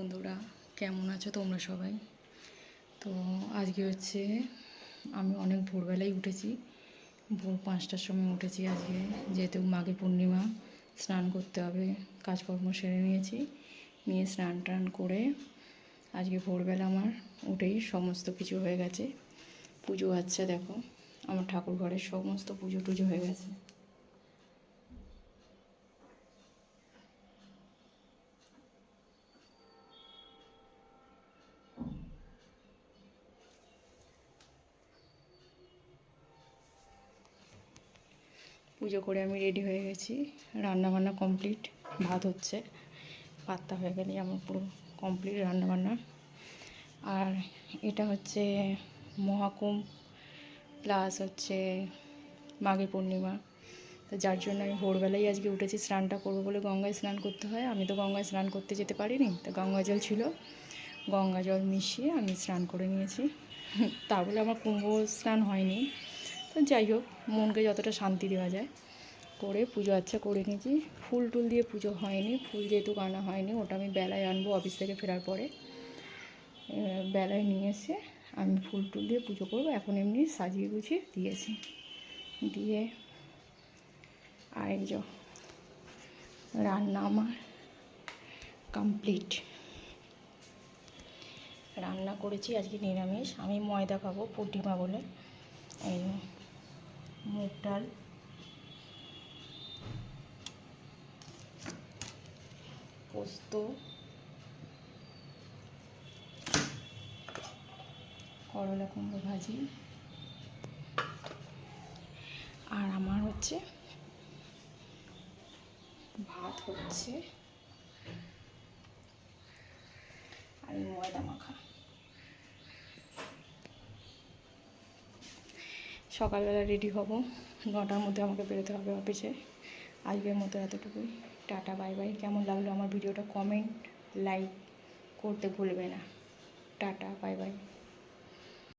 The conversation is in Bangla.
বন্ধুরা, কেমন আছো তোমরা সবাই? তো আজকে হচ্ছে আমি অনেক ভোরবেলায় উঠেছি, ভোর 5টার সময় উঠেছি আজকে, যেহেতু মাঘী পূর্ণিমা, স্নান করতে হবে। কাজকর্ম সেরে নিয়ে স্নান টান করে আজকে ভোরবেলা আমার উঠেই সমস্ত কিছু হয়ে গেছে। পুজো হচ্ছে, দেখো আমার ঠাকুর ঘরের সমস্ত পুজো টুজো হয়ে গেছে। পুজো করে আমি রেডি হয়ে গেছি, রান্নাবান্না কমপ্লিট, ভাত হচ্ছে, পাত্তা হয়ে গেলেই আমার পুরো কমপ্লিট রান্নাবান্না। আর এটা হচ্ছে মহাকুম্ভ প্লাস হচ্ছে মাঘী পূর্ণিমা, তো যার জন্য আমি ভোরবেলায় আজকে উঠেছি। স্নানটা করবো বলে গঙ্গায় স্নান করতে হয়, আমি তো গঙ্গায় স্নান করতে যেতে পারিনি, তো গঙ্গা জল ছিল, গঙ্গা জল মিশিয়ে আমি স্নান করে নিয়েছি। তা বলে আমার কুম্ভ স্নান হয়নি, তো যাই হোক, মনকে যতটা শান্তি দেওয়া যায় করে পুজো আচ্ছা করে নিয়েছি। ফুল টুল দিয়ে পুজো হয়নি, ফুল যেহেতু আনা হয়নি, ওটা আমি বেলায় আনবো অফিস থেকে ফেরার পরে। বেলায় নিয়ে এসে আমি ফুল টুল দিয়ে পুজো করবো। এখন এমনি সাজিয়ে গুছিয়ে দিয়েছি, দিয়ে আর এই যে রান্না আমার কমপ্লিট। রান্না করেছি আজকে নিরামিষ, আমি ময়দা খাবো পূর্ণিমা বলে। এই মুগ ডাল, পোস্ত, করলা কুমড়ো ভাজি, আর আমার হচ্ছে ভাত হচ্ছে, আর ময়দা মাখা। সকালবেলা রেডি হব, 9টার মধ্যে আমাকে বেরোতে হবে অফিসে। আজকের মতো এতটুকুই, টাটা বাই বাই। কেমন লাগলো আমার ভিডিওটা কমেন্ট লাইক করতে ভুলবে না। Tata bye bye.